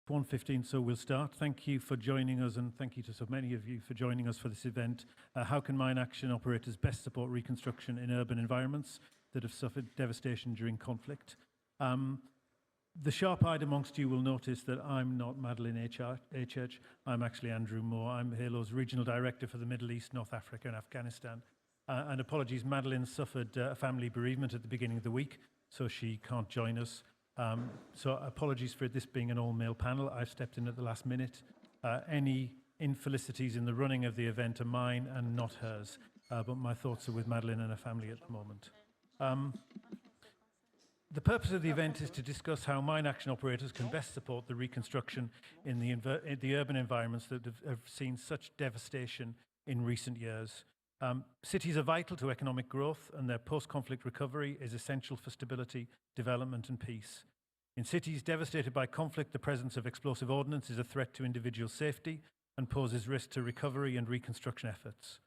1:15, so we'll start. Thank you for joining us, and thank you to so many of you for joining us for this event. How can mine action operators best support reconstruction in urban environments that have suffered devastation during conflict? The sharp-eyed amongst you will notice that I'm not Madeline Achurch. I'm actually Andrew Moore. I'm HALO's Regional Director for the Middle East, North Africa and Afghanistan. And apologies, Madeline suffered a family bereavement at the beginning of the week, so she can't join us. So apologies for this being an all-male panel. I've stepped in at the last minute. Any infelicities in the running of the event are mine and not hers, but my thoughts are with Madeline and her family at the moment. The purpose of the event is to discuss how mine action operators can best support the reconstruction in the urban environments that have seen such devastation in recent years. Cities are vital to economic growth, and their post-conflict recovery is essential for stability, development and peace. In cities devastated by conflict, the presence of explosive ordnance is a threat to individual safety and poses risk to recovery and reconstruction efforts.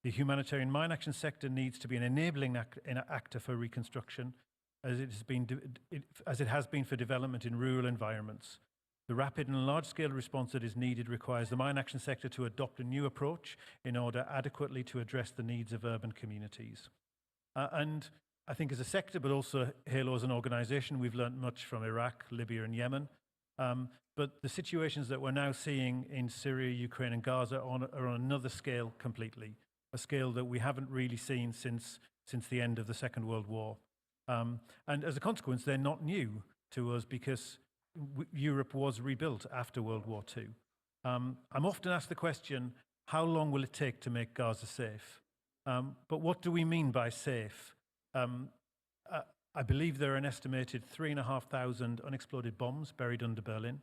The humanitarian mine action sector needs to be an enabling actor for reconstruction, as it has been for development in rural environments. The rapid and large-scale response that is needed requires the mine action sector to adopt a new approach in order adequately to address the needs of urban communities. And I think as a sector, but also HALO as an organisation, we've learned much from Iraq, Libya and Yemen. But the situations that we're now seeing in Syria, Ukraine and Gaza are on another scale completely, a scale that we haven't really seen since the end of the Second World War. And as a consequence, they're not new to us because Europe was rebuilt after World War II. I'm often asked the question, how long will it take to make Gaza safe? But what do we mean by safe? I believe there are an estimated 3,500 unexploded bombs buried under Berlin.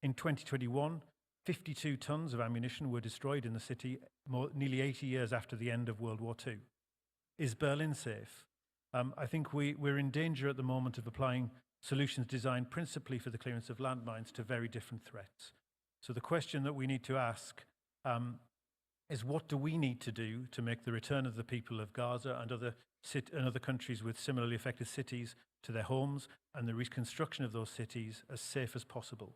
In 2021, 52 tons of ammunition were destroyed in the city, nearly 80 years after the end of World War II. Is Berlin safe? I think we're in danger at the moment of applying solutions designed principally for the clearance of landmines to very different threats. So the question that we need to ask is, what do we need to do to make the return of the people of Gaza and other countries with similarly affected cities to their homes and the reconstruction of those cities as safe as possible?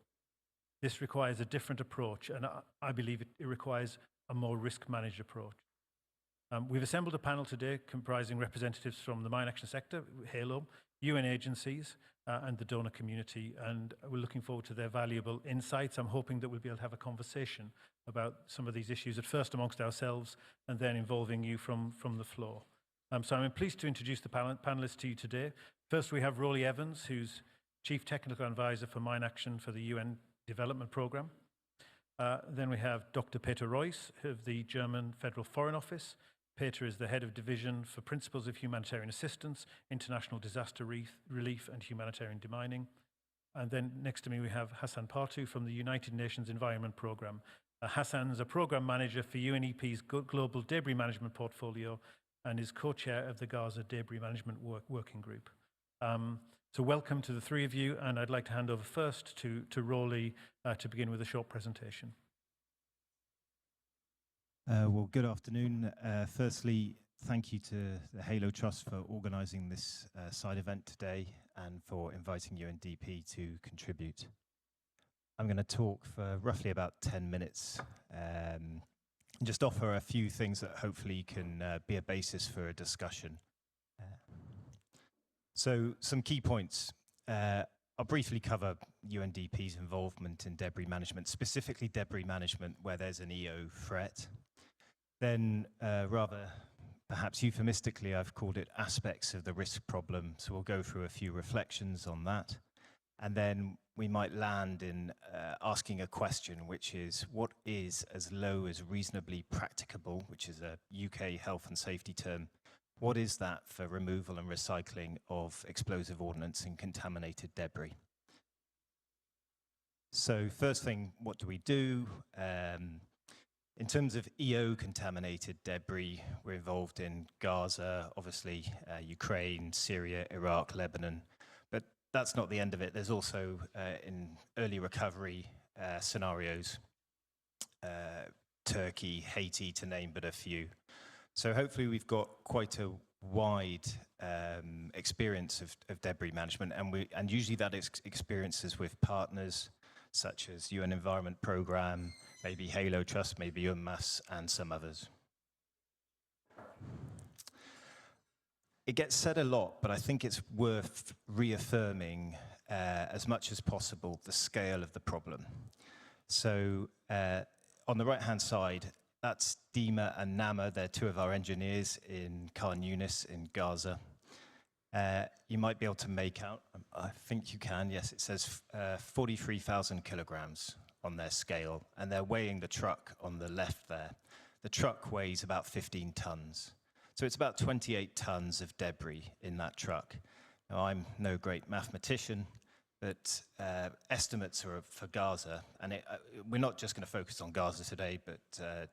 This requires a different approach, and I believe it requires a more risk-managed approach. We've assembled a panel today comprising representatives from the mine action sector, HALO, UN agencies and the donor community, and we're looking forward to their valuable insights. I'm hoping that we'll be able to have a conversation about some of these issues, at first amongst ourselves and then involving you from the floor. So I'm pleased to introduce the panelists to you today. First we have Rolly Evans, who's Chief Technical Advisor for Mine Action for the UN Development Programme. Then we have Dr. Peter Reuss of the German Federal Foreign Office. Peter is the head of division for Principles of Humanitarian Assistance, International Disaster Relief and Humanitarian Demining. And then next to me we have Hassan Partu from the United Nations Environment Programme. Hassan's a Programme Manager for UNEP's Global Debris Management Portfolio and is co-chair of the Gaza Debris Management Working Group. So welcome to the three of you, and I'd like to hand over first to Rolly to begin with a short presentation. Well, good afternoon. Firstly, thank you to the HALO Trust for organising this side event today and for inviting UNDP to contribute. I'm going to talk for roughly about 10 minutes and just offer a few things that hopefully can be a basis for a discussion. So some key points. I'll briefly cover UNDP's involvement in debris management, specifically debris management where there's an EO threat. Then, rather perhaps euphemistically, I've called it aspects of the risk problem. So we'll go through a few reflections on that. And then we might land in asking a question, which is, what is as low as reasonably practicable, which is a UK health and safety term. What is that for removal and recycling of explosive ordnance and contaminated debris? So first thing, what do we do? In terms of EO-contaminated debris, we're involved in Gaza, obviously Ukraine, Syria, Iraq, Lebanon. But that's not the end of it. There's also, in early recovery scenarios, Turkey, Haiti, to name but a few. So hopefully we've got quite a wide experience of debris management, and usually that experience is with partners such as UN Environment Programme, maybe Halo Trust, maybe UNMAS, and some others. It gets said a lot, but I think it's worth reaffirming as much as possible the scale of the problem. So on the right-hand side, that's Dima and Nama. They're two of our engineers in Khan Yunis in Gaza. You might be able to make out, I think you can, yes, it says 43,000 kilograms on their scale, and they're weighing the truck on the left there. The truck weighs about 15 tons. So it's about 28 tons of debris in that truck. Now, I'm no great mathematician, but estimates are for Gaza, and we're not just going to focus on Gaza today, but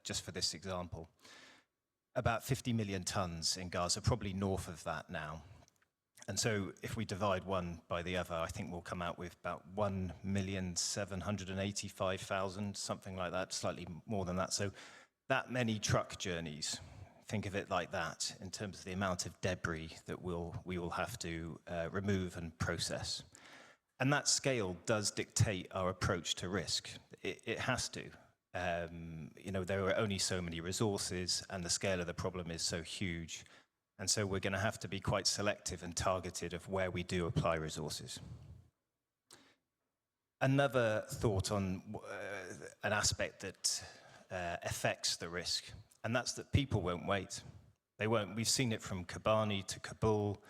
just for this example, about 50 million tons in Gaza, probably north of that now. And so if we divide one by the other, I think we'll come out with about 1,785,000, something like that, slightly more than that. So that many truck journeys, think of it like that, in terms of the amount of debris that we will have to remove and process. And that scale does dictate our approach to risk. It has to. You know, there are only so many resources, and the scale of the problem is so huge. And so we're going to have to be quite selective and targeted of where we do apply resources. Another thought on an aspect that affects the risk, and that's that people won't wait. They won't. We've seen it from Kobani to Kabul,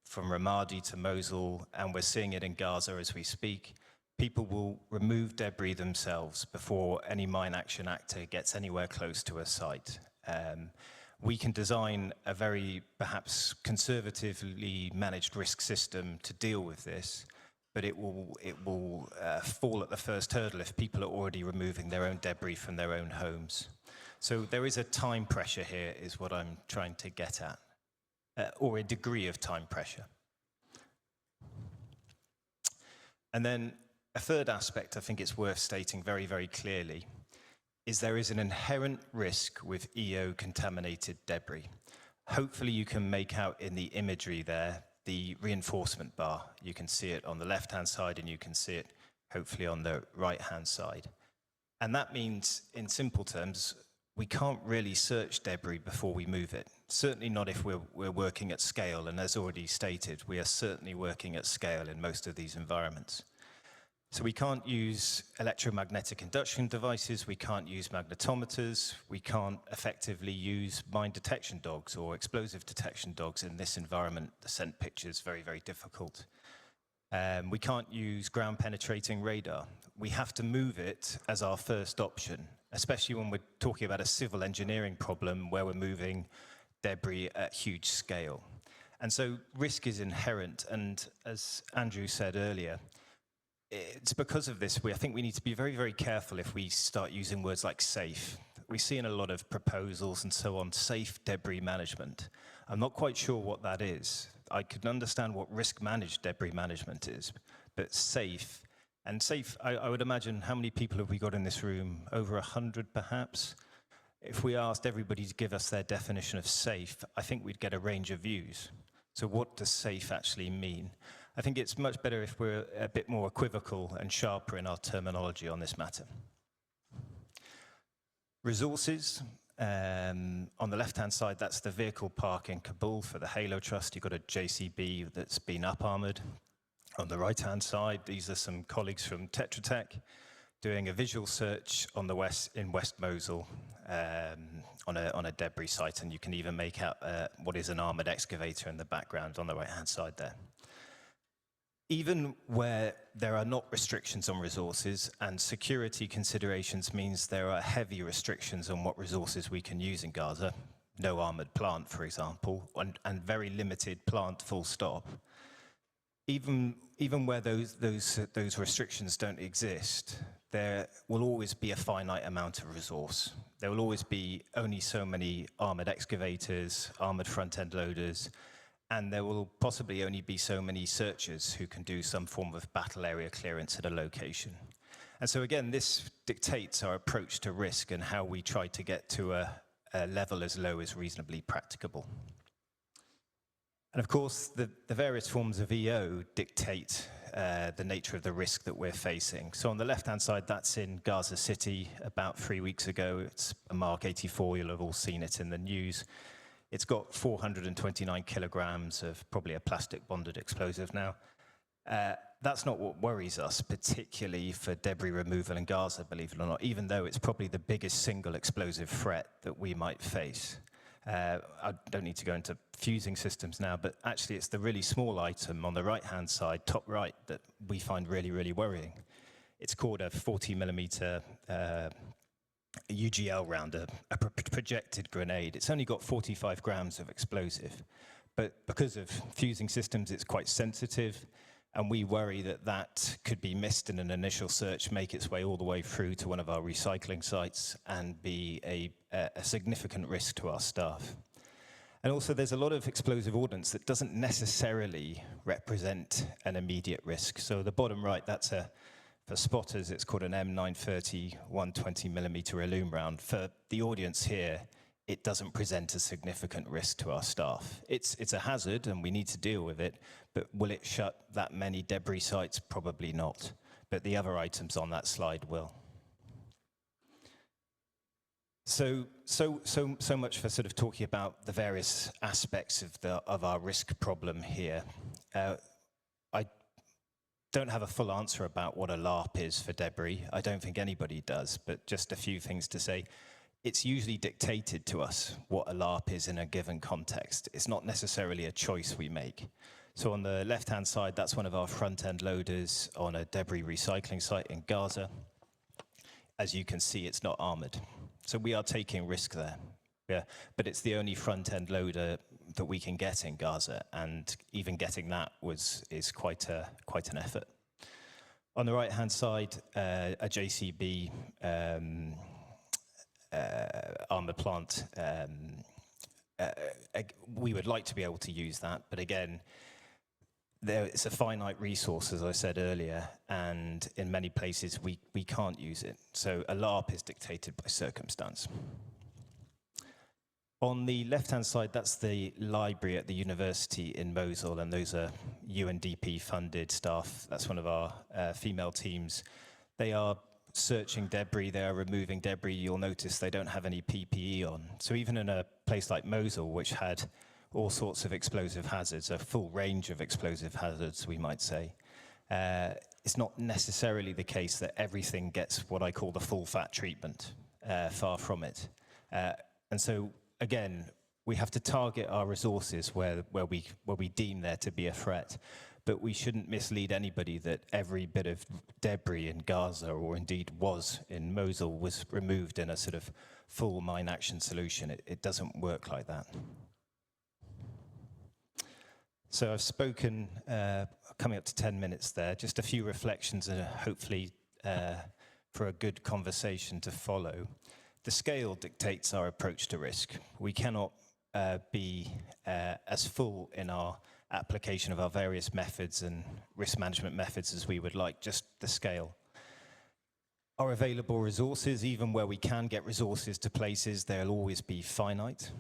from Ramadi to Mosul, and we're seeing it in Gaza as we speak. People will remove debris themselves before any mine action actor gets anywhere close to a site. We can design a very, perhaps, conservatively managed risk system to deal with this, but it will fall at the first hurdle if people are already removing their own debris from their own homes. So there is a time pressure here, is what I'm trying to get at, or a degree of time pressure. And then a third aspect I think it's worth stating very, very clearly is there is an inherent risk with EO-contaminated debris. Hopefully you can make out in the imagery there the reinforcement bar. You can see it on the left-hand side, and you can see it hopefully on the right-hand side. And that means, in simple terms, we can't really search debris before we move it. Certainly not if we're working at scale, and as already stated, we are certainly working at scale in most of these environments. So we can't use electromagnetic induction devices, we can't use magnetometers, we can't effectively use mine detection dogs or explosive detection dogs in this environment. The scent picture is very, very difficult. We can't use ground penetrating radar. We have to move it as our first option, especially when we're talking about a civil engineering problem where we're moving debris at huge scale. And so risk is inherent, and as Andrew said earlier, it's because of this, I think we need to be very, very careful if we start using words like safe. We see in a lot of proposals and so on, safe debris management. I'm not quite sure what that is. I could understand what risk-managed debris management is, but safe, and safe, I would imagine, how many people have we got in this room? Over 100 perhaps? If we asked everybody to give us their definition of safe, I think we'd get a range of views. So what does safe actually mean? I think it's much better if we're a bit more equivocal and sharper in our terminology on this matter. Resources. On the left-hand side, that's the vehicle park in Kabul for the Halo Trust. You've got a JCB that's been up-armored. On the right-hand side, these are some colleagues from Tetra Tech doing a visual search on the in West Mosul on a debris site, and you can even make out what is an armored excavator in the background on the right-hand side there. Even where there are not restrictions on resources, and security considerations means there are heavy restrictions on what resources we can use in Gaza, no armored plant, for example, and very limited plant full stop. Even where those restrictions don't exist, there will always be a finite amount of resource. There will always be only so many armored excavators, armored front-end loaders, and there will possibly only be so many searchers who can do some form of battle area clearance at a location. And so again, this dictates our approach to risk and how we try to get to a level as low as reasonably practicable. And of course, the various forms of EO dictate the nature of the risk that we're facing. So on the left-hand side, that's in Gaza City about 3 weeks ago. It's a Mark 84, you'll have all seen it in the news. It's got 429 kilograms of probably a plastic bonded explosive now. That's not what worries us, particularly for debris removal in Gaza, believe it or not, even though it's probably the biggest single explosive threat that we might face. I don't need to go into fusing systems now, but actually it's the really small item on the right-hand side, top right, that we find really, really worrying. It's called a 40 millimeter UGL round, a projected grenade. It's only got 45 grams of explosive, but because of fusing systems, it's quite sensitive, and we worry that that could be missed in an initial search, make its way all the way through to one of our recycling sites, and be a significant risk to our staff. And also, there's a lot of explosive ordnance that doesn't necessarily represent an immediate risk. So the bottom right, that's for spotters, it's called an M930 120 millimeter Illume round. For the audience here, it doesn't present a significant risk to our staff. It's a hazard and we need to deal with it, but will it shut that many debris sites? Probably not. But the other items on that slide will. So much for sort of talking about the various aspects of our risk problem here. I don't have a full answer about what a LARP is for debris. I don't think anybody does, but just a few things to say. It's usually dictated to us what a LARP is in a given context. It's not necessarily a choice we make. So on the left-hand side, that's one of our front-end loaders on a debris recycling site in Gaza. As you can see, it's not armored. So we are taking risk there. Yeah, but it's the only front-end loader that we can get in Gaza, and even getting that is quite an effort. On the right-hand side, a JCB armored plant. We would like to be able to use that, but again, it's a finite resource, as I said earlier, and in many places we can't use it. So a LARP is dictated by circumstance. On the left-hand side, that's the library at the university in Mosul, and those are UNDP-funded staff. That's one of our female teams. They are searching debris, they are removing debris. You'll notice they don't have any PPE on. So even in a place like Mosul, which had all sorts of explosive hazards, a full range of explosive hazards, we might say, it's not necessarily the case that everything gets what I call the full fat treatment, far from it. And so, again, we have to target our resources where we deem there to be a threat. But we shouldn't mislead anybody that every bit of debris in Gaza, or indeed was in Mosul, was removed in a sort of full mine action solution. It doesn't work like that. So I've spoken, coming up to 10 minutes there, just a few reflections and hopefully for a good conversation to follow. The scale dictates our approach to risk. We cannot be as full in our application of our various methods and risk management methods as we would like, just the scale. Our available resources, even where we can get resources to places, they'll always be finite.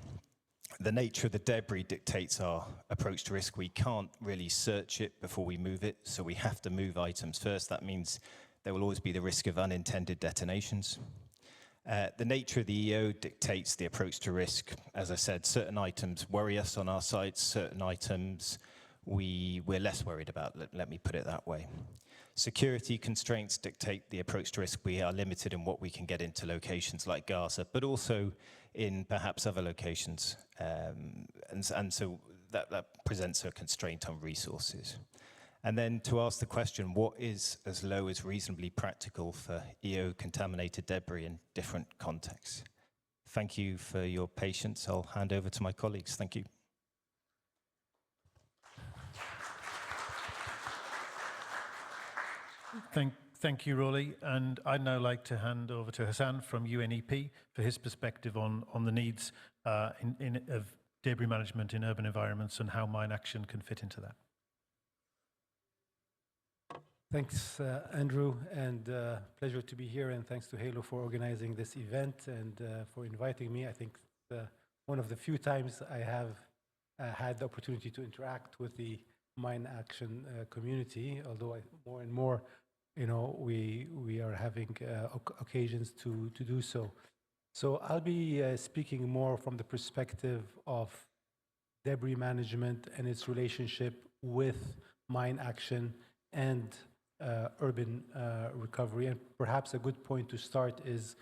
The nature of the debris dictates our approach to risk. We can't really search it before we move it, so we have to move items first. That means there will always be the risk of unintended detonations. The nature of the EO dictates the approach to risk. As I said, certain items worry us on our sites, certain items we're less worried about, let me put it that way. Security constraints dictate the approach to risk. We are limited in what we can get into locations like Gaza, but also in perhaps other locations. And so that presents a constraint on resources. And then to ask the question, what is as low as reasonably practical for EO-contaminated debris in different contexts? Thank you for your patience. I'll hand over to my colleagues. Thank you. Thank you, Rolly. And I'd now like to hand over to Hassan from UNEP for his perspective on the needs of debris management in urban environments and how mine action can fit into that. Thanks, Andrew, and pleasure to be here, and thanks to Halo for organizing this event and for inviting me. I think one of the few times I have had the opportunity to interact with the mine action community, although more and more, we are having occasions to do so. So I'll be speaking more from the perspective of debris management and its relationship with mine action and urban recovery. And perhaps a good point to start is,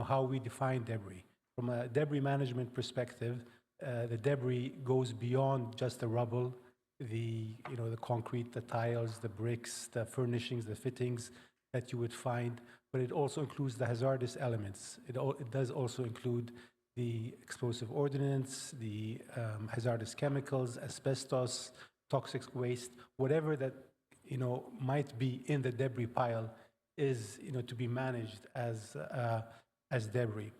how we define debris. From a debris management perspective, the debris goes beyond just the rubble, the concrete, the tiles, the bricks, the furnishings, the fittings that you would find, but it also includes the hazardous elements. It does also include the explosive ordnance, the hazardous chemicals, asbestos, toxic waste, whatever that might be in the debris pile is to be managed as debris.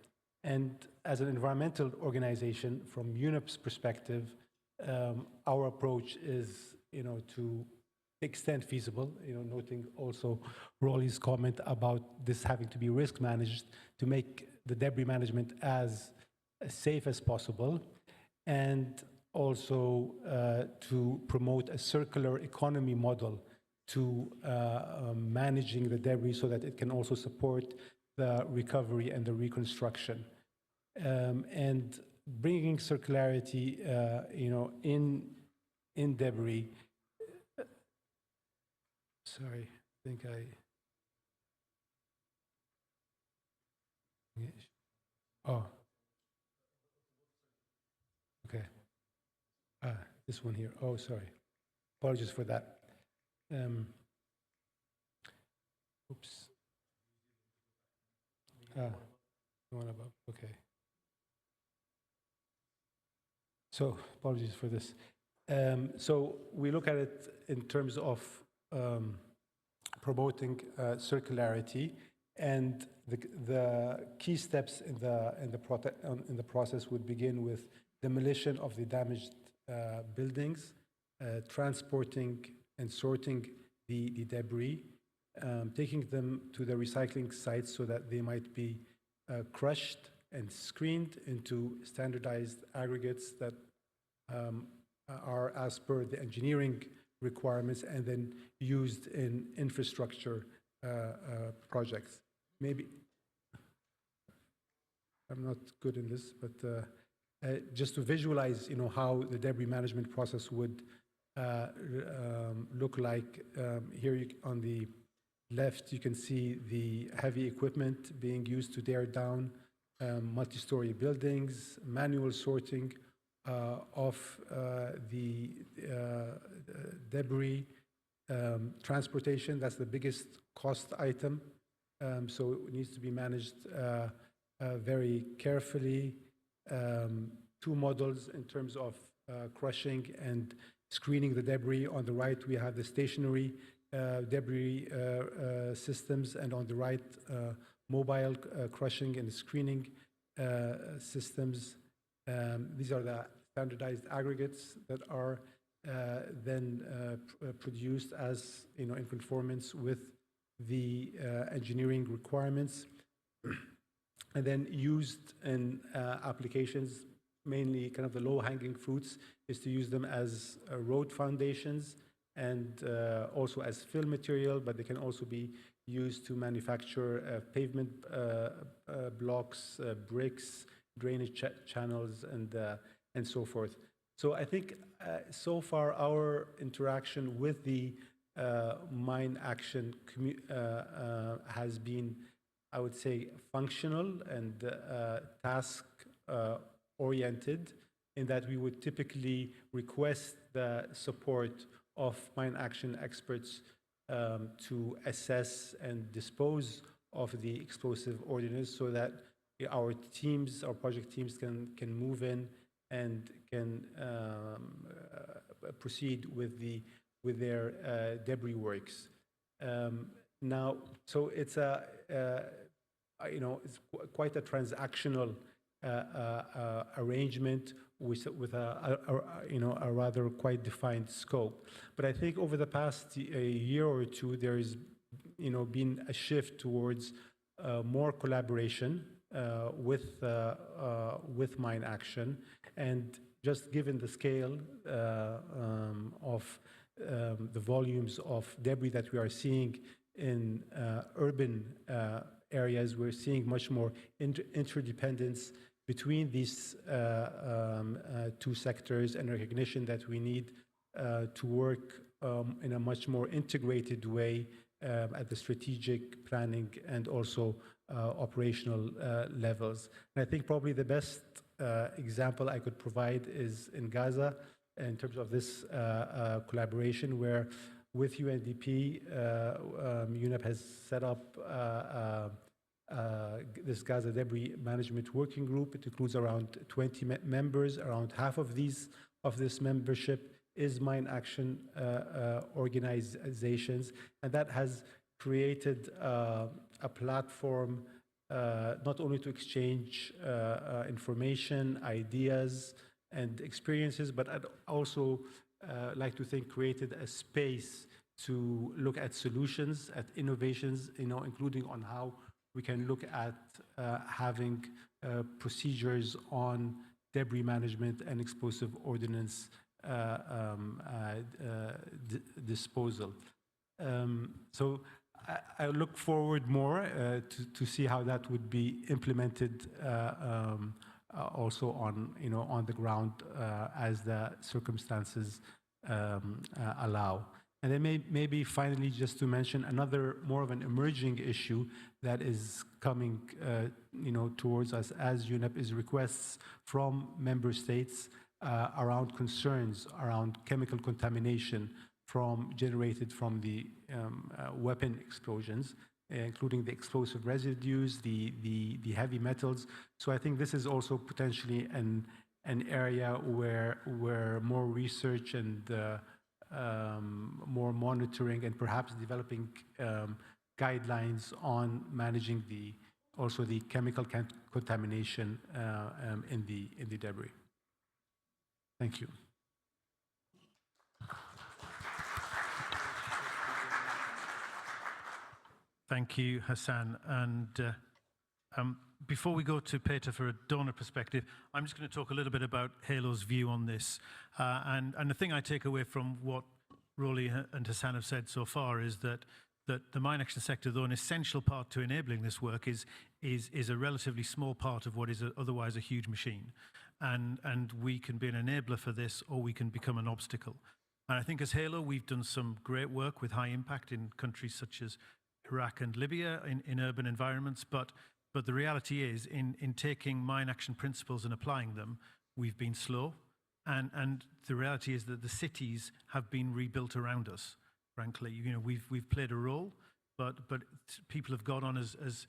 And as an environmental organization, from UNEP's perspective, our approach is to the extent feasible, noting also Rolly's comment about this having to be risk managed, to make the debris management as safe as possible, and also to promote a circular economy model to managing the debris so that it can also support the recovery and the reconstruction. And bringing circularity, in debris. Sorry, I think oh, okay. This one here. Oh, sorry. Apologies for that. Oops. The one above. Okay. So apologies for this. So we look at it in terms of promoting circularity, and the key steps in the process would begin with demolition of the damaged buildings, transporting and sorting the debris, taking them to the recycling sites so that they might be crushed and screened into standardized aggregates that are as per the engineering requirements, and then used in infrastructure projects. Maybe I'm not good in this, but just to visualize, how the debris management process would look like. Here on the left, you can see the heavy equipment being used to tear down multi-story buildings, manual sorting of the debris, transportation. That's the biggest cost item, so it needs to be managed very carefully. Two models in terms of crushing and screening the debris. On the right, we have the stationary debris systems, and on the right, mobile crushing and screening systems. These are the standardized aggregates that are then produced as in conformance with the engineering requirements, and then used in applications. Mainly, kind of the low-hanging fruits is to use them as road foundations and also as fill material, but they can also be used to manufacture pavement blocks, bricks, drainage channels, and so forth. So I think so far our interaction with the mine action has been, I would say, functional and task oriented, in that we would typically request the support of mine action experts to assess and dispose of the explosive ordnance, so that our teams, our project teams, can move in and can proceed with their debris works. Now, so it's it's quite a transactional arrangement with a rather quite defined scope. But I think over the past year or two, there has been a shift towards more collaboration with mine action, and just given the scale of the volumes of debris that we are seeing in urban areas, we're seeing much more interdependence between these two sectors, and recognition that we need to work in a much more integrated way at the strategic planning and also operational levels. And I think probably the best example I could provide is in Gaza, in terms of this collaboration, where with UNDP, UNEP has set up this Gaza Debris Management Working Group. It includes around 20 members. Around half of this membership is mine action organizations, and that has created a platform not only to exchange information, ideas, and experiences, but I'd also like to think created a space to look at solutions, at innovations, including on how we can look at having procedures on debris management and explosive ordnance disposal. So I look forward more to see how that would be implemented also on the ground as the circumstances allow. And then maybe finally, just to mention another more of an emerging issue that is coming towards us as UNEP is requests from member states around concerns around chemical contamination generated from the weapon explosions, including the explosive residues, the heavy metals. So I think this is also potentially an area where more research and more monitoring and perhaps developing guidelines on managing the chemical contamination in the debris. Thank you. Thank you, Hassan. And before we go to Peter for a donor perspective, I'm just going to talk a little bit about Halo's view on this. And the thing I take away from what Rolly and Hassan have said so far is that the mine action sector, though an essential part to enabling this work, is a relatively small part of what is otherwise a huge machine. And we can be an enabler for this, or we can become an obstacle. And I think as Halo, we've done some great work with high impact in countries such as Iraq and Libya in urban environments, but the reality is in taking mine action principles and applying them, we've been slow, and the reality is that the cities have been rebuilt around us. Frankly, we've played a role, but people have gone on as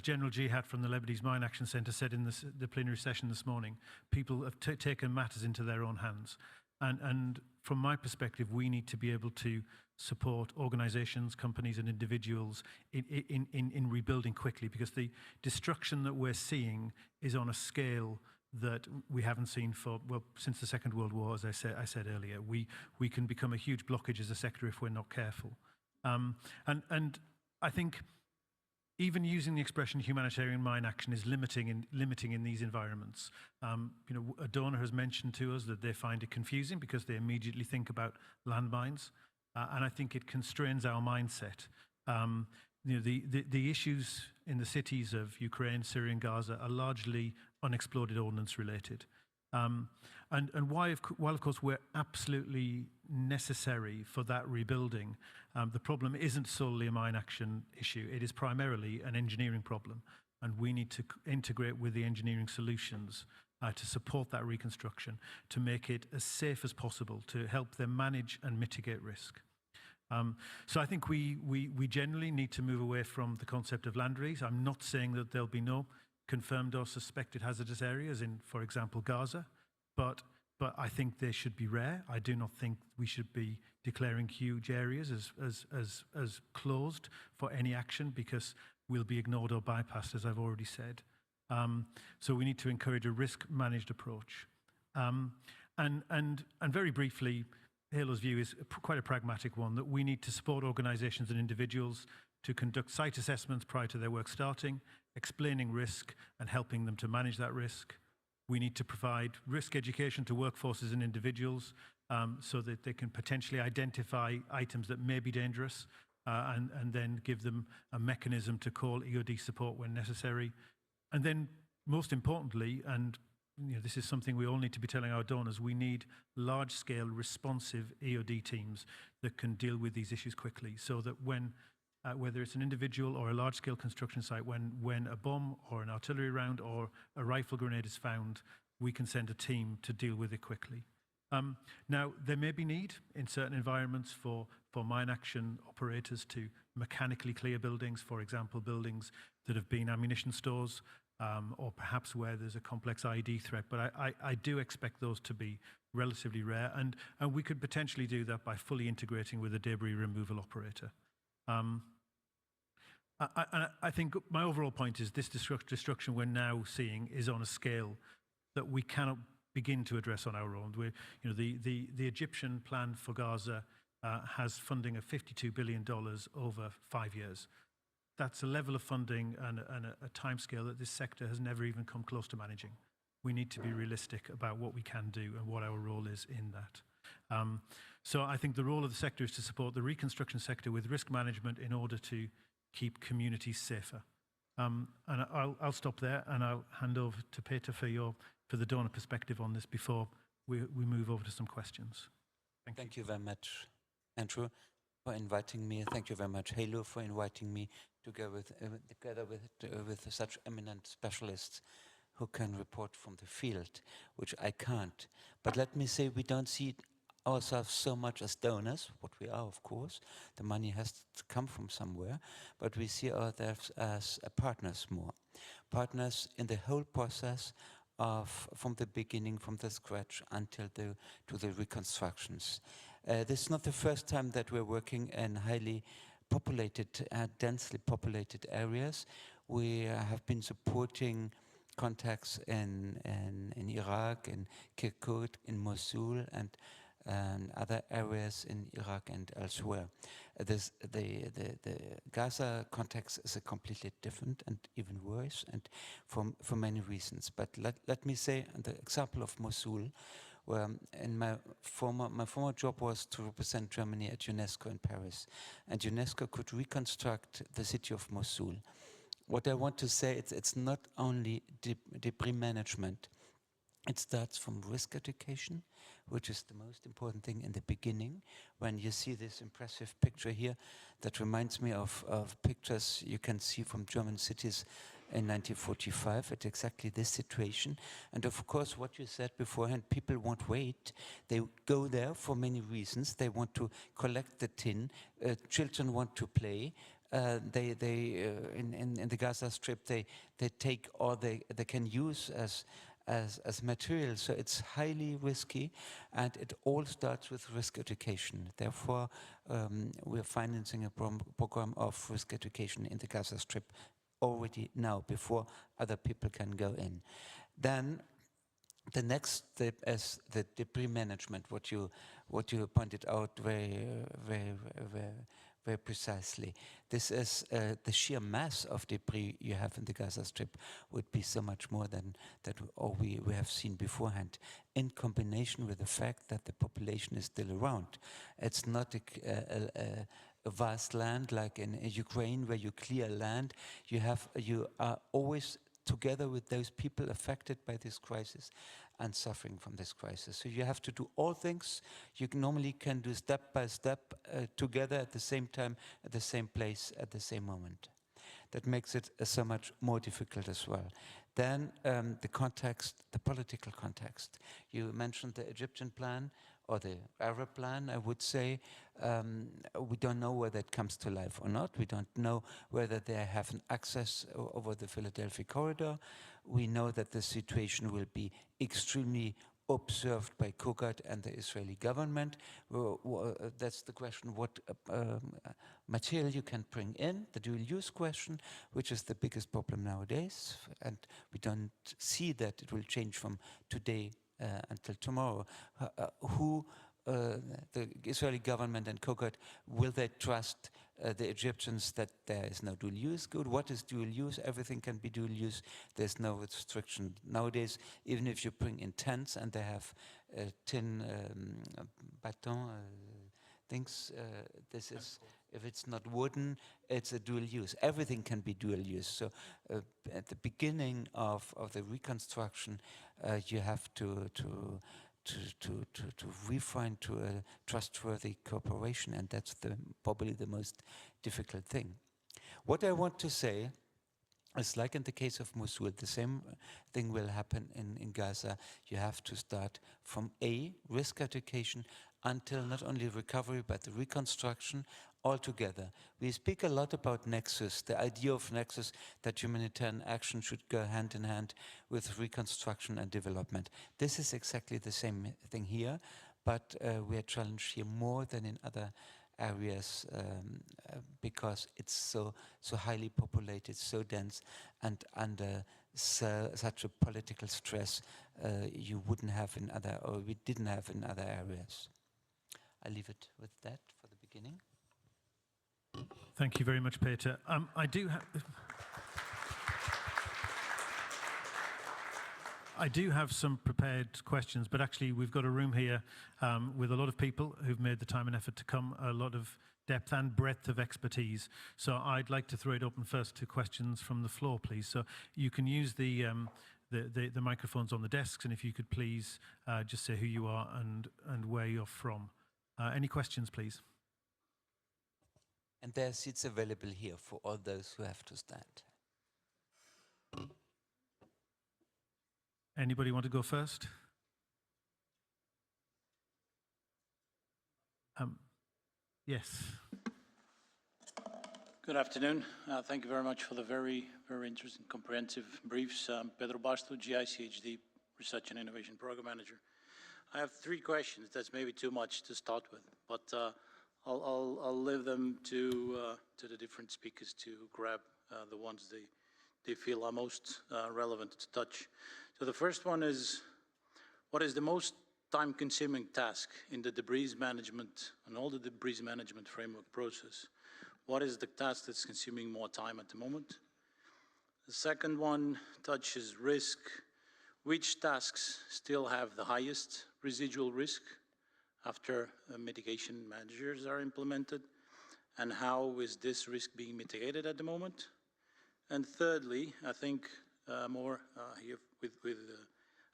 General Jihad from the Lebanese Mine Action Centre said in the plenary session this morning. People have taken matters into their own hands, and from my perspective, we need to be able to support organizations, companies and individuals in rebuilding quickly, because the destruction that we're seeing is on a scale that we haven't seen since the Second World War, as I said earlier. We can become a huge blockage as a sector if we're not careful. And I think even using the expression humanitarian mine action is limiting in these environments. A donor has mentioned to us that they find it confusing because they immediately think about landmines. And I think it constrains our mindset. The issues in the cities of Ukraine, Syria and Gaza are largely unexploded ordnance related. And while of course we're absolutely necessary for that rebuilding, the problem isn't solely a mine action issue. It is primarily an engineering problem. And we need to integrate with the engineering solutions to support that reconstruction, to make it as safe as possible, to help them manage and mitigate risk. So I think we generally need to move away from the concept of land release. I'm not saying that there'll be no confirmed or suspected hazardous areas in, for example, Gaza, but I think they should be rare. I do not think we should be declaring huge areas as closed for any action, because we'll be ignored or bypassed, as I've already said. So we need to encourage a risk-managed approach. And very briefly, Halo's view is quite a pragmatic one, that we need to support organizations and individuals to conduct site assessments prior to their work starting, explaining risk and helping them to manage that risk. We need to provide risk education to workforces and individuals so that they can potentially identify items that may be dangerous and then give them a mechanism to call EOD support when necessary. And then, most importantly, and this is something we all need to be telling our donors, we need large-scale responsive EOD teams that can deal with these issues quickly, so that when, whether it's an individual or a large-scale construction site, when a bomb or an artillery round or a rifle grenade is found, we can send a team to deal with it quickly. Now, there may be need in certain environments for mine action operators to mechanically clear buildings, for example, buildings that have been ammunition stores, or perhaps where there's a complex IED threat. But I do expect those to be relatively rare, and we could potentially do that by fully integrating with a debris removal operator. I think my overall point is this destruction we're now seeing is on a scale that we cannot begin to address on our own. The Egyptian plan for Gaza has funding of $52 billion over 5 years. That's a level of funding and a timescale that this sector has never even come close to managing. We need to be realistic about what we can do and what our role is in that. So I think the role of the sector is to support the reconstruction sector with risk management in order to keep communities safer. And I'll stop there, and I'll hand over to Peter for the donor perspective on this before we move over to some questions. Thank you very much, Andrew, for inviting me. Thank you very much, Halo, for inviting me to go together with such eminent specialists who can report from the field, which I can't. But let me say, we don't see ourselves so much as donors, what we are, of course. The money has to come from somewhere, but we see ourselves as partners more. Partners in the whole process from the beginning, from the scratch until to the reconstructions. This is not the first time that we're working in highly populated, densely populated areas. We have been supporting contacts in Iraq, in Kirkuk, in Mosul, and other areas in Iraq and elsewhere. The Gaza context is a completely different and even worse, and for many reasons. But let me say, the example of Mosul, where in my former job was to represent Germany at UNESCO in Paris, and UNESCO could reconstruct the city of Mosul. What I want to say, it's not only debris management. It starts from risk education, which is the most important thing in the beginning. When you see this impressive picture here, that reminds me of pictures you can see from German cities in 1945 at exactly this situation. And of course, what you said beforehand, people won't wait. They go there for many reasons. They want to collect the tin. Children want to play. In the Gaza Strip, they take all they can use as material, so it's highly risky, and it all starts with risk education. Therefore, we're financing a program of risk education in the Gaza Strip already now, before other people can go in. Then the next step is the debris management, what you pointed out very precisely. This is the sheer mass of debris you have in the Gaza Strip would be so much more than all we have seen beforehand, in combination with the fact that the population is still around. It's not a vast land like in Ukraine where you clear land. You are always together with those people affected by this crisis and suffering from this crisis. So you have to do all things you normally can do step by step together at the same time, at the same place, at the same moment. That makes it so much more difficult as well. Then the context, the political context. You mentioned the Egyptian plan or the Arab plan, I would say. We don't know whether it comes to life or not. We don't know whether they have an access over the Philadelphia corridor. We know that the situation will be extremely observed by Kogat and the Israeli government. That's the question, what material you can bring in, the dual-use question, which is the biggest problem nowadays. And we don't see that it will change from today until tomorrow. The Israeli government and Kogat, will they trust the Egyptians that there is no dual use? Good. What is dual use? Everything can be dual use. There's no restriction. Nowadays, even if you bring in tents and they have tin baton things. This is, if it's not wooden, it's a dual use. Everything can be dual use. So at the beginning of the reconstruction, you have to refine to a trustworthy cooperation, and that's probably the most difficult thing. What I want to say is, like in the case of Mosul, the same thing will happen in Gaza. You have to start from risk education until not only recovery but the reconstruction altogether. We speak a lot about nexus, the idea of nexus, that humanitarian action should go hand in hand with reconstruction and development. This is exactly the same thing here, but we are challenged here more than in other areas because it's so highly populated, so dense, and under such a political stress you wouldn't have in other, or we didn't have in other areas. I leave it with that for the beginning. Thank you very much, Peter. I do have some prepared questions, but actually we've got a room here with a lot of people who've made the time and effort to come, a lot of depth and breadth of expertise. So I'd like to throw it open first to questions from the floor, please. So you can use the microphones on the desks, and if you could please just say who you are and where you're from. Any questions, please? And there are seats available here for all those who have to stand. Anybody want to go first? Yes. Good afternoon. Thank you very much for the very, very interesting, comprehensive briefs. Pedro Basto, GICHD, Research and Innovation Program Manager. I have 3 questions. That's maybe too much to start with, but I'll leave them to the different speakers to grab the ones they feel are most relevant to touch. So the first one is, what is the most time-consuming task in the debris management and all the debris management framework process? What is the task that's consuming more time at the moment? The second one touches risk. Which tasks still have the highest residual risk after mitigation measures are implemented? And how is this risk being mitigated at the moment? And thirdly, I think more here with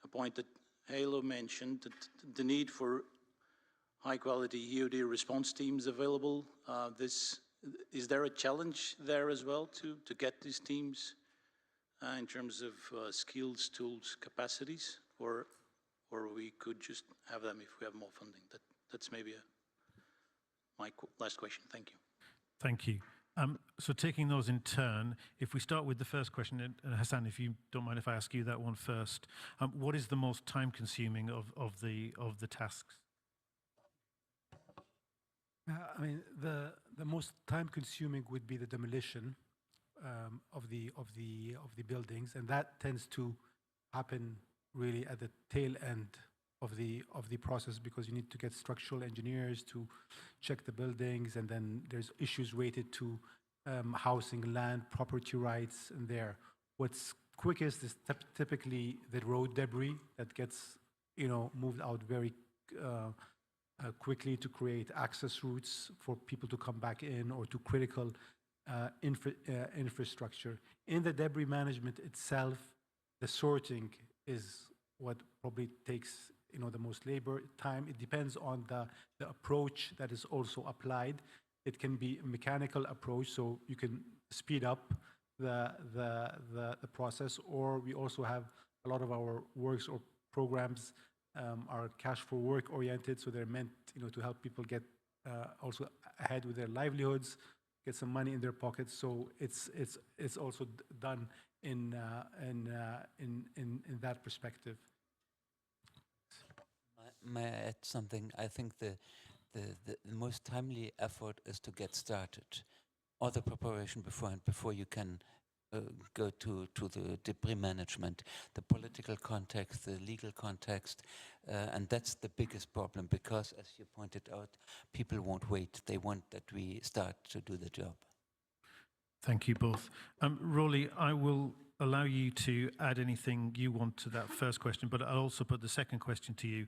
a point that Halo mentioned, that the need for high-quality EOD response teams available. Is there a challenge there as well to get these teams in terms of skills, tools, capacities, or we could just have them if we have more funding? That's maybe my last question. Thank you. Thank you. So taking those in turn, if we start with the first question, and Hassan, if you don't mind if I ask you that one first, what is the most time-consuming of the tasks? I mean, the most time-consuming would be the demolition of the buildings, and that tends to happen really at the tail end of the process, because you need to get structural engineers to check the buildings, and then there's issues related to housing, land, property rights, and there. What's quickest is typically the road debris that gets moved out very quickly to create access routes for people to come back in, or to critical infrastructure. In the debris management itself, the sorting is what probably takes the most labor time. It depends on the approach that is also applied. It can be a mechanical approach, so you can speed up the process, or we also have a lot of our works or programs are cash for work oriented, so they're meant to help people get also ahead with their livelihoods, get some money in their pockets. So it's also done in that perspective. May I add something? I think the most timely effort is to get started, all the preparation beforehand, before you can go to the debris management, the political context, the legal context, and that's the biggest problem, because, as you pointed out, people won't wait. They want that we start to do the job. Thank you both. Rolly, I will allow you to add anything you want to that first question, but I'll also put the second question to you,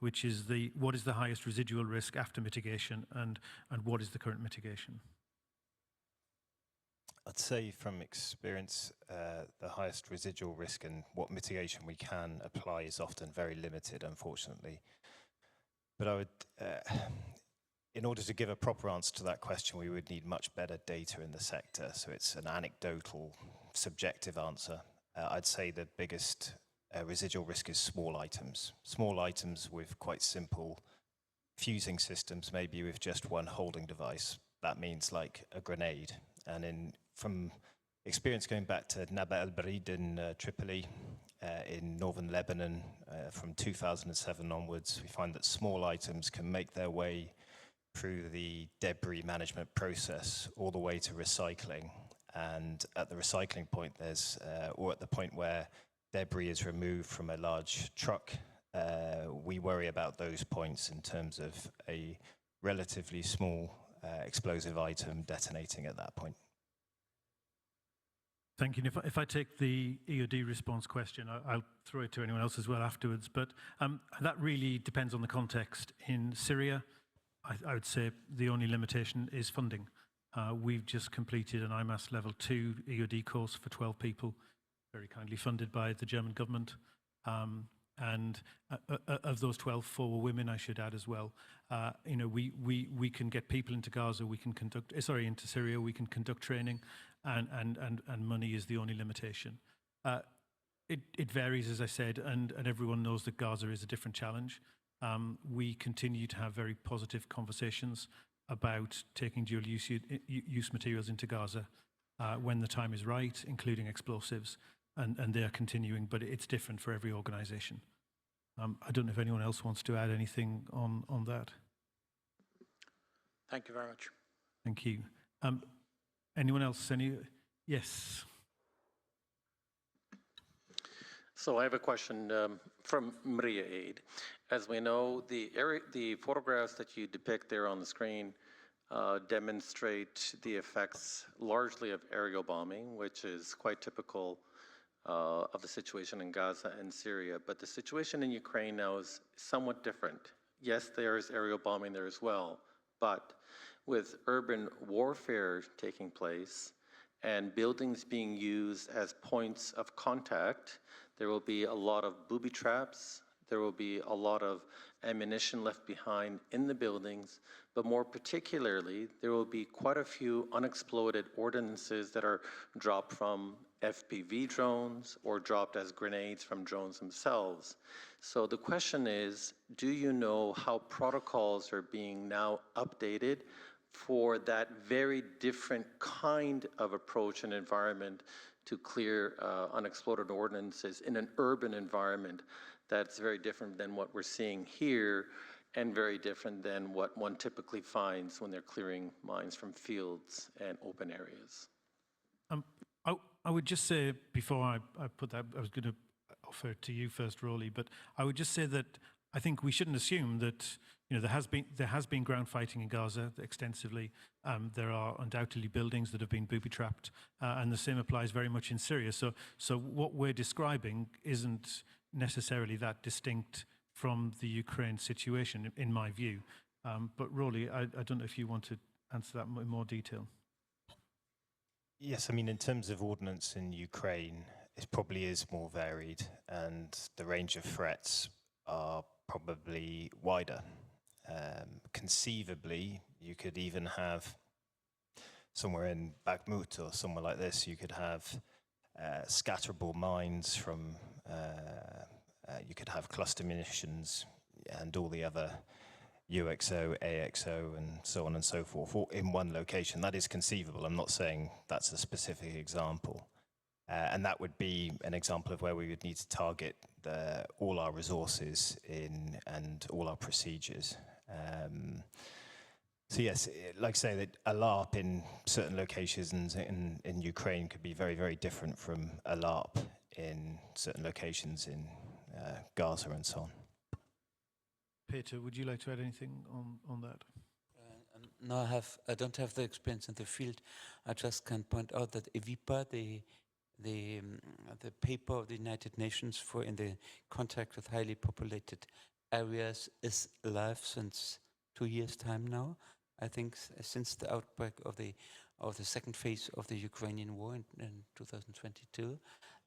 which is what is the highest residual risk after mitigation, and what is the current mitigation? I'd say from experience, the highest residual risk and what mitigation we can apply is often very limited, unfortunately. But I would, in order to give a proper answer to that question, we would need much better data in the sector. So it's an anecdotal, subjective answer. I'd say the biggest residual risk is small items. Small items with quite simple fusing systems, maybe with just one holding device. That means like a grenade. And from experience going back to Naba el-Barid in Tripoli, in northern Lebanon, from 2007 onwards, we find that small items can make their way through the debris management process all the way to recycling. And at the recycling point, or at the point where debris is removed from a large truck, we worry about those points in terms of a relatively small explosive item detonating at that point. Thank you. And if I take the EOD response question, I'll throw it to anyone else as well afterwards, but that really depends on the context. In Syria, I would say the only limitation is funding. We've just completed an IMAS level 2 EOD course for 12 people, very kindly funded by the German government. And of those 12, 4 were women, I should add as well. You know, we can get people into Gaza, we can conduct, into Syria, we can conduct training, and money is the only limitation. It varies, as I said, and everyone knows that Gaza is a different challenge. We continue to have very positive conversations about taking dual use materials into Gaza when the time is right, including explosives, and they are continuing, but it's different for every organization. I don't know if anyone else wants to add anything on that. Thank you very much. Thank you. Anyone else? Yes. So I have a question from Maria Aid. As we know, the photographs that you depict there on the screen demonstrate the effects largely of aerial bombing, which is quite typical of the situation in Gaza and Syria. But the situation in Ukraine now is somewhat different. Yes, there is aerial bombing there as well, but with urban warfare taking place and buildings being used as points of contact, there will be a lot of booby traps, there will be a lot of ammunition left behind in the buildings, but more particularly, there will be quite a few unexploded ordnances that are dropped from FPV drones or dropped as grenades from drones themselves. So the question is, do you know how protocols are being now updated for that very different kind of approach and environment to clear unexploded ordnances in an urban environment that's very different than what we're seeing here and very different than what one typically finds when they're clearing mines from fields and open areas? I would just say, before I put that, I was going to offer it to you first, Rolly, but I would just say that I think we shouldn't assume that, you know, there has been ground fighting in Gaza extensively. There are undoubtedly buildings that have been booby-trapped, and the same applies very much in Syria. So what we're describing isn't necessarily that distinct from the Ukraine situation, in my view. But Rolly, I don't know if you want to answer that in more detail. Yes, I mean, in terms of ordnance in Ukraine, it probably is more varied, and the range of threats are probably wider. Conceivably, you could even have, somewhere in Bakhmut or somewhere like this, you could have scatterable mines from, you could have cluster munitions and all the other UXO, AXO, and so on and so forth, all in one location. That is conceivable. I'm not saying that's a specific example. And that would be an example of where we would need to target all our resources and all our procedures. So yes, like I say, that a LARP in certain locations in Ukraine could be very, very different from a LARP in certain locations in Gaza and so on. Peter, would you like to add anything on that? No, I don't have the experience in the field. I just can point out that EVIPA, the the paper of the United Nations for in the contact with highly populated areas is alive since 2 years' time now. I think since the outbreak of the second phase of the Ukrainian war in 2022,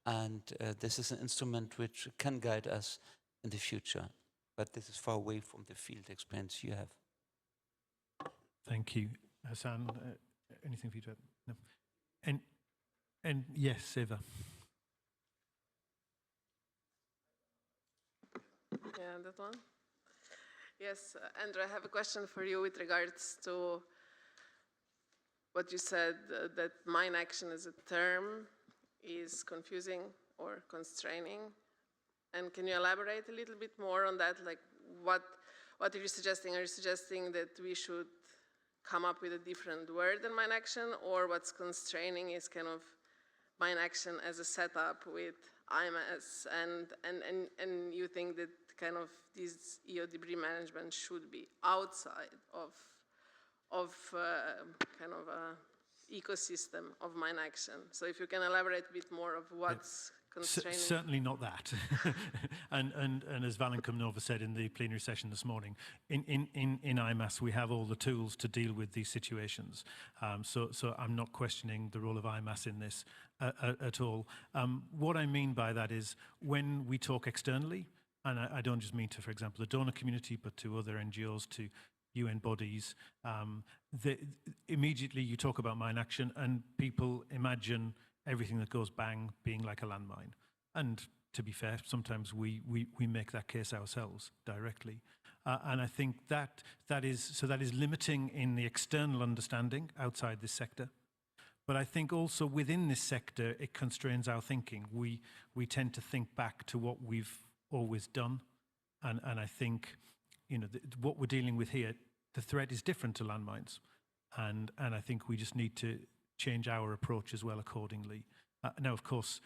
and this is an instrument which can guide us in the future. But this is far away from the field experience you have. Thank you. Hassan, anything for you to add? No. And yes, Eva. Yeah, that one. Yes, Andrew, I have a question for you with regards to what you said, that mine action as a term is confusing or constraining. And can you elaborate a little bit more on that? Like, what are you suggesting? Are you suggesting that we should come up with a different word than mine action, or what's constraining is kind of mine action as a setup with UNMAS, and you think that kind of this EO debris management should be outside of kind of a ecosystem of mine action. So if you can elaborate a bit more of what's constraining. Certainly not that. and as Valentin Nova said in the plenary session this morning, in IMAS we have all the tools to deal with these situations. So I'm not questioning the role of IMAS in this at all. What I mean by that is when we talk externally, and I don't just mean to, for example, the donor community, but to other NGOs, to UN bodies, immediately you talk about mine action and people imagine everything that goes bang being like a landmine. And to be fair, sometimes we make that case ourselves directly. And I think that is limiting in the external understanding outside this sector. But I think also within this sector, it constrains our thinking. We tend to think back to what we've always done. And I think, what we're dealing with here, the threat is different to landmines. And I think we just need to change our approach as well accordingly. Now, of course,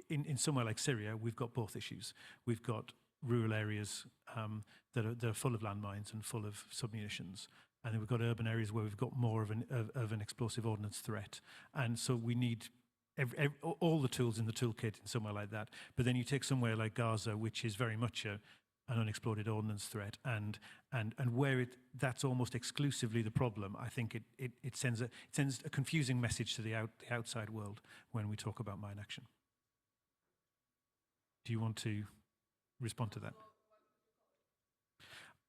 in somewhere like Syria, we've got both issues. We've got rural areas that are full of landmines and full of submunitions. And then we've got urban areas where we've got more of an explosive ordnance threat. And so we need all the tools in the toolkit in somewhere like that. But then you take somewhere like Gaza, which is very much an unexploded ordnance threat, and where that's almost exclusively the problem. I think it sends a confusing message to the outside world when we talk about mine action. Do you want to respond to that?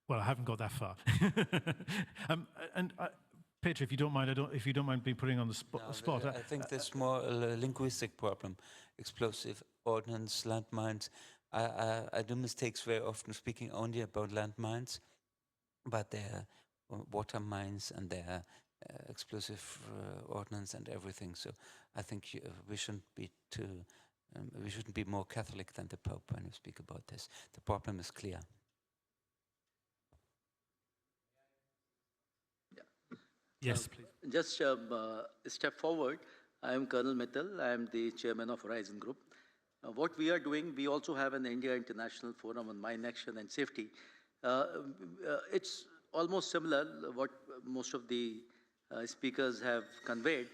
Well, I haven't got that far. Peter, if you don't mind being putting on the spot. I think that's more a linguistic problem. Explosive ordnance, landmines. I do mistakes very often speaking only about landmines, but they're water mines and they're explosive ordnance and everything. So I think we shouldn't be more Catholic than the Pope when we speak about this. The problem is clear. Yes, please. Just a step forward. I am Colonel Mittal. I am the chairman of Horizon Group. What we are doing, we also have an India International Forum on Mine Action and Safety. It's almost similar what most of the speakers have conveyed.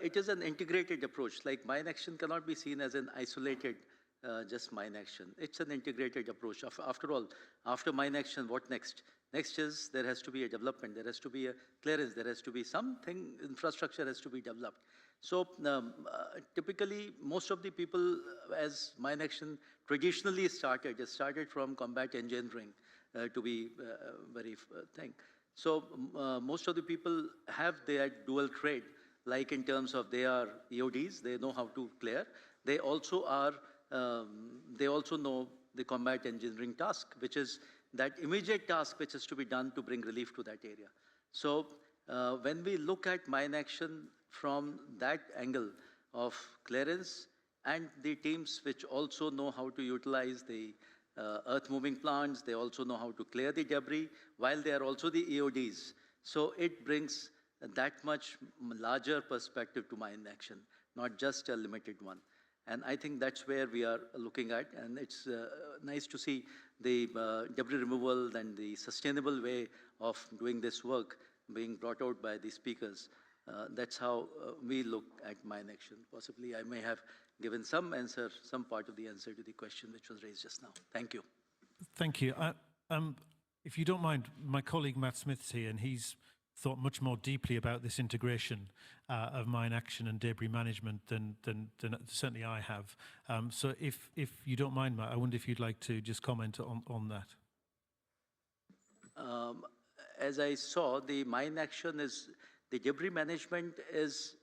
It is an integrated approach. Like mine action cannot be seen as an isolated just mine action. It's an integrated approach. After all, after mine action, what next? Next is there has to be a development, there has to be a clearance, there has to be something, infrastructure has to be developed. So typically, most of the people, as mine action traditionally started, it started from combat engineering to be very thing. So most of the people have their dual trade, like in terms of they are EODs, they know how to clear. They also are, they also know the combat engineering task, which is that immediate task which is to be done to bring relief to that area. So when we look at mine action from that angle of clearance and the teams which also know how to utilize the earth moving plants, they also know how to clear the debris, while they are also the EODs. So it brings that much larger perspective to mine action, not just a limited one. And I think that's where we are looking at, and it's nice to see the debris removal and the sustainable way of doing this work being brought out by the speakers. That's how we look at mine action. Possibly I may have given some answer, some part of the answer to the question which was raised just now. Thank you. Thank you. If you don't mind, my colleague Matt Smith's here, and he's thought much more deeply about this integration of mine action and debris management than certainly I have. So if you don't mind, Matt, I wonder if you'd like to just comment on that. As I saw, the mine action is, the debris management is,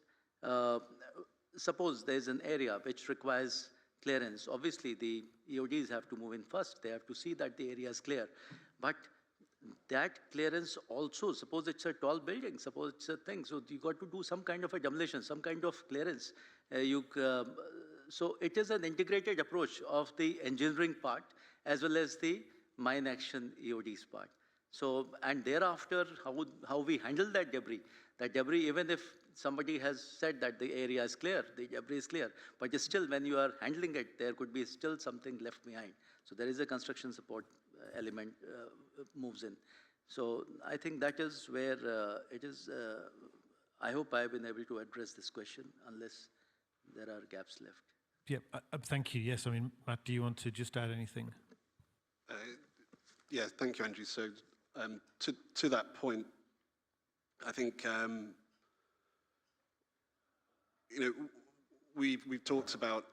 suppose there's an area which requires clearance. Obviously, the EODs have to move in first. They have to see that the area is clear. But that clearance also, suppose it's a tall building, suppose it's a thing, so you got to do some kind of a demolition, some kind of clearance. So it is an integrated approach of the engineering part as well as the mine action EODs part. So, and thereafter, how we handle that debris, even if somebody has said that the area is clear, the debris is clear, but still when you are handling it, there could be still something left behind. So there is a construction support element moves in. So I think that is where it is, I hope I have been able to address this question unless there are gaps left. Yeah, thank you. Yes, I mean, Matt, do you want to just add anything? Yeah, thank you, Andrew. So to that point, I think you know, we've talked about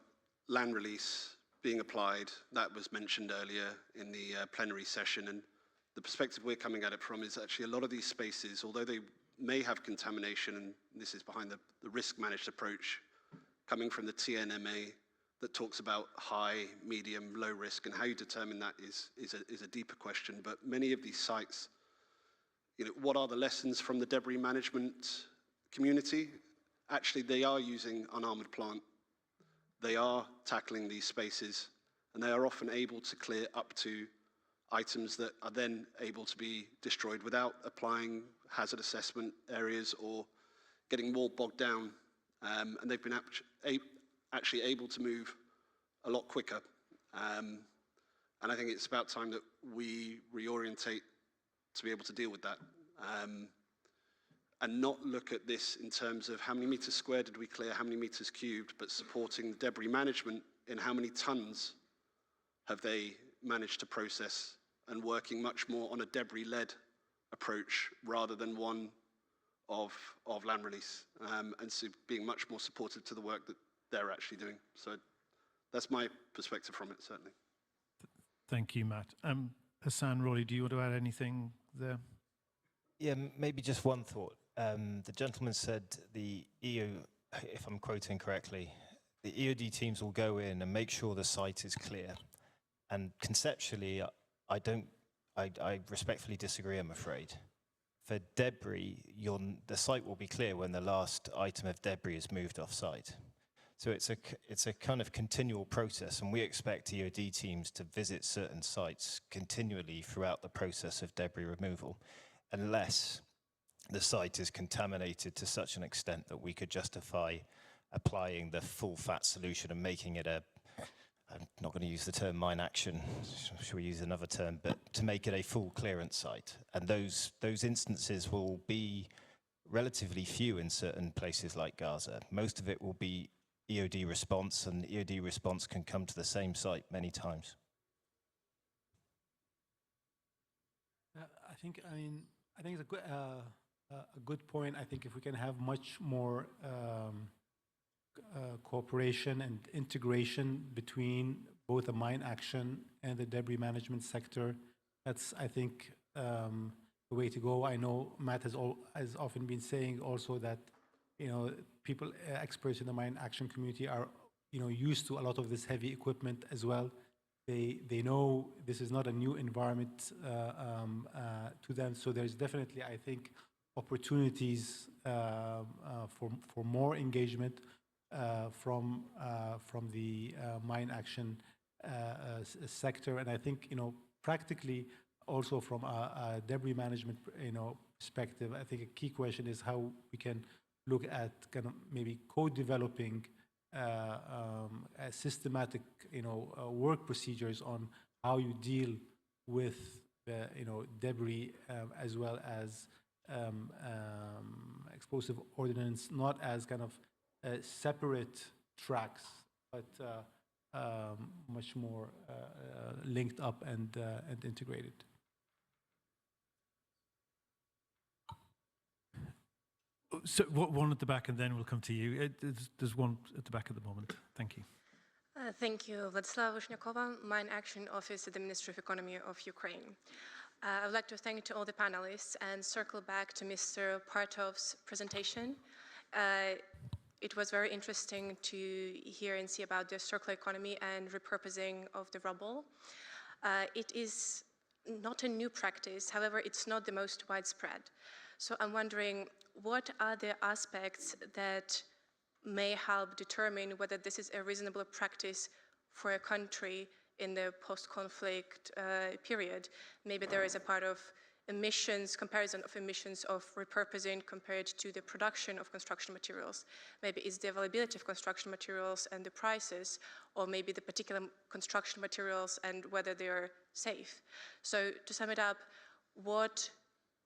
land release being applied. That was mentioned earlier in the plenary session, and the perspective we're coming at it from is actually a lot of these spaces, although they may have contamination, and this is behind the risk-managed approach coming from the TNMA that talks about high, medium, low risk, and how you determine that is a deeper question. But many of these sites, you know, what are the lessons from the debris management community? Actually, they are using unarmored plant. They are tackling these spaces, and they are often able to clear up to items that are then able to be destroyed without applying hazard assessment areas or getting more bogged down. And they've been actually able to move a lot quicker. And I think it's about time that we reorientate to be able to deal with that. And not look at this in terms of how many meters squared did we clear, how many meters cubed, but supporting debris management in how many tons have they managed to process, and working much more on a debris-led approach rather than one of land release, and so being much more supportive to the work that they're actually doing. So that's my perspective from it, certainly. Thank you, Matt. Hassan, Rolly, do you want to add anything there? Yeah, maybe just one thought. The gentleman said the if I'm quoting correctly, the EOD teams will go in and make sure the site is clear. And conceptually, I respectfully disagree, I'm afraid. For debris, the site will be clear when the last item of debris is moved off site. So it's a kind of continual process, and we expect EOD teams to visit certain sites continually throughout the process of debris removal, unless the site is contaminated to such an extent that we could justify applying the full fat solution and making it I'm not going to use the term mine action, should we use another term, but to make it a full clearance site. And those instances will be relatively few in certain places like Gaza. Most of it will be EOD response, and EOD response can come to the same site many times. I think it's a good point. I think if we can have much more cooperation and integration between both the mine action and the debris management sector, that's, I think, the way to go. I know Matt has often been saying also that, you know, people, experts in the mine action community are, you know, used to a lot of this heavy equipment as well. They know this is not a new environment to them. So there's definitely, I think, opportunities for more engagement from the mine action sector. And I think, you know, practically also from a debris management, you know, perspective, I think a key question is how we can look at kind of maybe co-developing a systematic, you know, work procedures on how you deal with the, you know, debris as well as explosive ordnance, not as kind of separate tracks, but much more linked up and integrated. So one at the back, and then we'll come to you. There's one at the back at the moment. Thank you. Thank you. Vladislava Vishnyakova, Mine Action Office at the Ministry of Economy of Ukraine. I would like to thank to all the panelists and circle back to Mr. Partov's presentation. It was very interesting to hear and see about the circular economy and repurposing of the rubble. It is not a new practice, however, it's not the most widespread. So I'm wondering, what are the aspects that may help determine whether this is a reasonable practice for a country in the post-conflict period? Maybe there is a part of emissions, comparison of emissions of repurposing compared to the production of construction materials. Maybe it's the availability of construction materials and the prices, or maybe the particular construction materials and whether they are safe. So to sum it up, what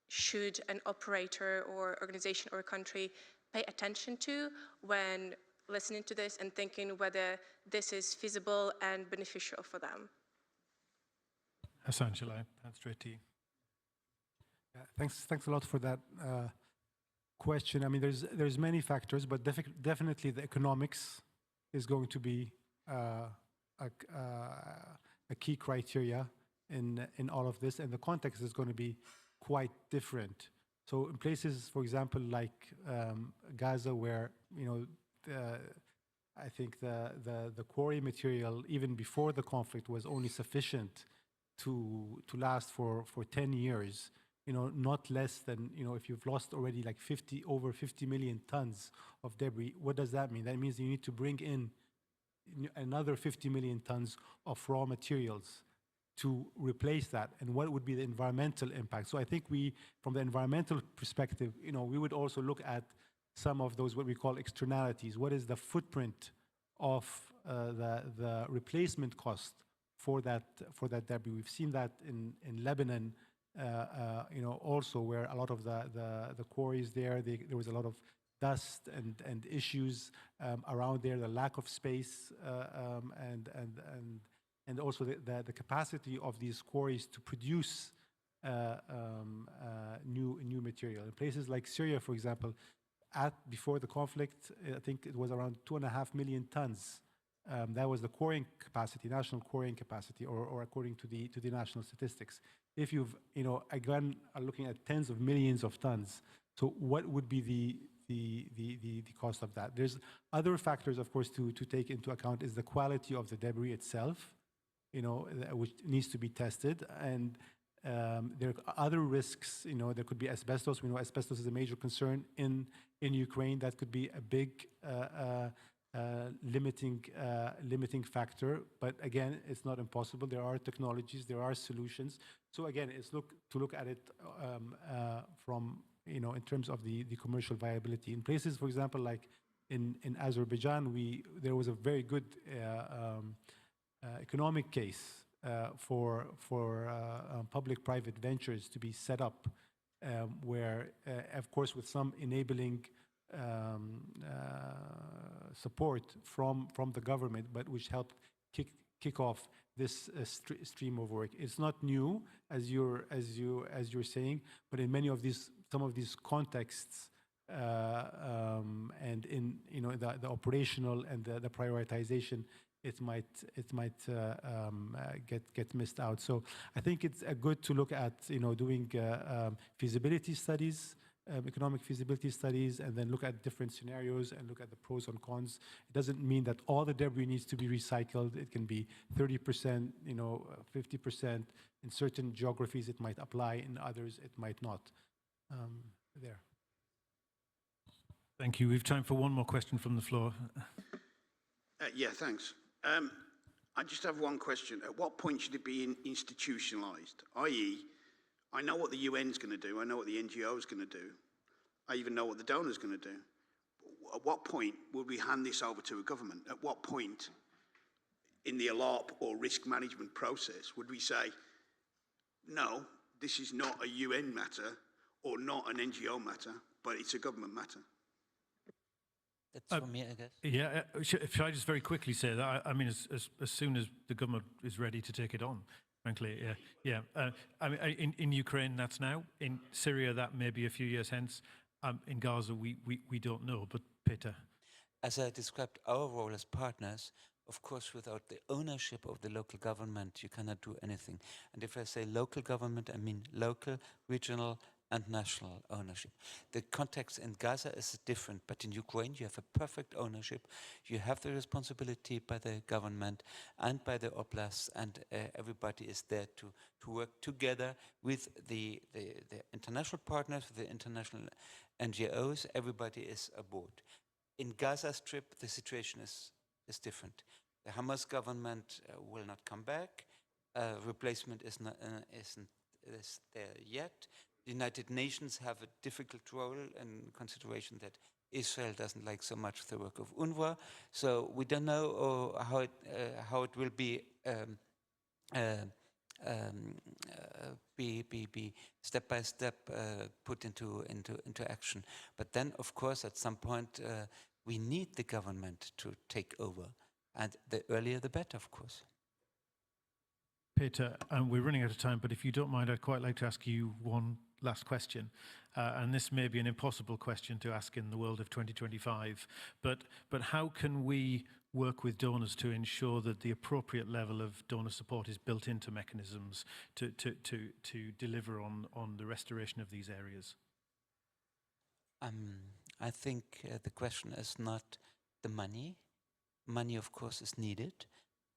should an operator or organization or a country pay attention to when listening to this and thinking whether this is feasible and beneficial for them? Hassan, shall I hand straight to you? Yeah, thanks a lot for that question. I mean, there's many factors, but definitely the economics is going to be a key criteria in all of this, and the context is going to be quite different. So in places, for example, like Gaza, where I think the quarry material, even before the conflict, was only sufficient to last for 10 years. Not less than, if you've lost already like over 50 million tons of debris, what does that mean? That means you need to bring in another 50 million tons of raw materials to replace that, and what would be the environmental impact? So I think from the environmental perspective, we would also look at some of those, what we call externalities. What is the footprint of the replacement cost for that debris? We've seen that in Lebanon, also where a lot of the quarries there was a lot of dust and issues around there, the lack of space, and also the capacity of these quarries to produce new material. In places like Syria, for example, before the conflict, I think it was around 2.5 million tons. That was the quarrying capacity, national quarrying capacity, or according to the national statistics. If you've, again, are looking at tens of millions of tons, so what would be the cost of that? There's other factors, of course, to take into account is the quality of the debris itself, which needs to be tested. And there are other risks, there could be asbestos. We know asbestos is a major concern in Ukraine. That could be a big limiting factor. But again, it's not impossible. There are technologies, there are solutions. So again, it's to look at it from, in terms of the commercial viability. In places, for example, like in Azerbaijan, there was a very good economic case for public-private ventures to be set up, where, of course, with some enabling support from the government, but which helped kick off this stream of work. It's not new, as you're saying, but in some of these contexts, and in the operational and the prioritization, it might get missed out. So I think it's good to look at doing feasibility studies, economic feasibility studies, and then look at different scenarios and look at the pros and cons. It doesn't mean that all the debris needs to be recycled. It can be 30%, 50%. In certain geographies, it might apply. In others, it might not. There. Thank you. We have time for one more question from the floor. Yeah, thanks. I just have one question. At what point should it be institutionalized? i.e., I know what the UN's going to do. I know what the NGO's going to do. I even know what the donor's going to do. At what point would we hand this over to a government? At what point in the ALARP or risk management process would we say, no, this is not a UN matter or not an NGO matter. but it's a government matter. That's for me, I guess. Yeah, should I just very quickly say that? I mean, as soon as the government is ready to take it on, frankly, yeah. I mean, in Ukraine, that's now. In Syria, that may be a few years hence. In Gaza, we don't know. But Peter. As I described our role as partners, of course, without the ownership of the local government, you cannot do anything. And if I say local government, I mean local, regional, and national ownership. The context in Gaza is different, but in Ukraine you have a perfect ownership. You have the responsibility by the government and by the oblasts, and everybody is there to work together with the international partners, with the international NGOs. Everybody is aboard. In Gaza Strip, the situation is different. The Hamas government will not come back. Replacement isn't there yet. The United Nations have a difficult role in consideration that Israel doesn't like so much the work of UNRWA. So we don't know how it will be step by step put into action. But then, of course, at some point, we need the government to take over, and the earlier the better, of course. Peter, we're running out of time, but if you don't mind, I'd quite like to ask you one last question. And this may be an impossible question to ask in the world of 2025, but how can we work with donors to ensure that the appropriate level of donor support is built into mechanisms to deliver on the restoration of these areas? I think the question is not the money. Money, of course, is needed.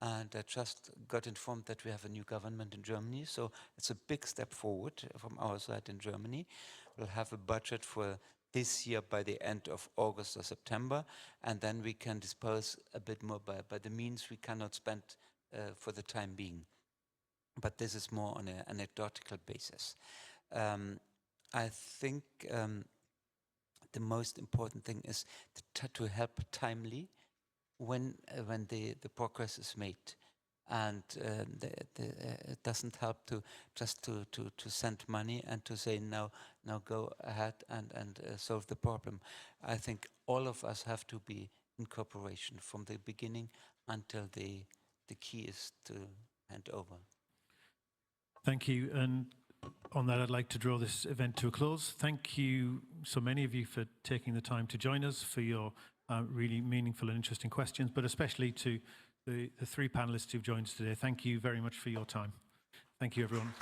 And I just got informed that we have a new government in Germany, so it's a big step forward from our side in Germany. We'll have a budget for this year by the end of August or September, and then we can dispose a bit more by the means we cannot spend for the time being. But this is more on an anecdotal basis. I think the most important thing is to help timely when the progress is made, and it doesn't help to just to send money and to say now go ahead and solve the problem. I think all of us have to be in cooperation from the beginning until the key is to hand over. Thank you. And on that, I'd like to draw this event to a close. Thank you, so many of you, for taking the time to join us, for your really meaningful and interesting questions, but especially to the three panelists who've joined us today. Thank you very much for your time. Thank you, everyone.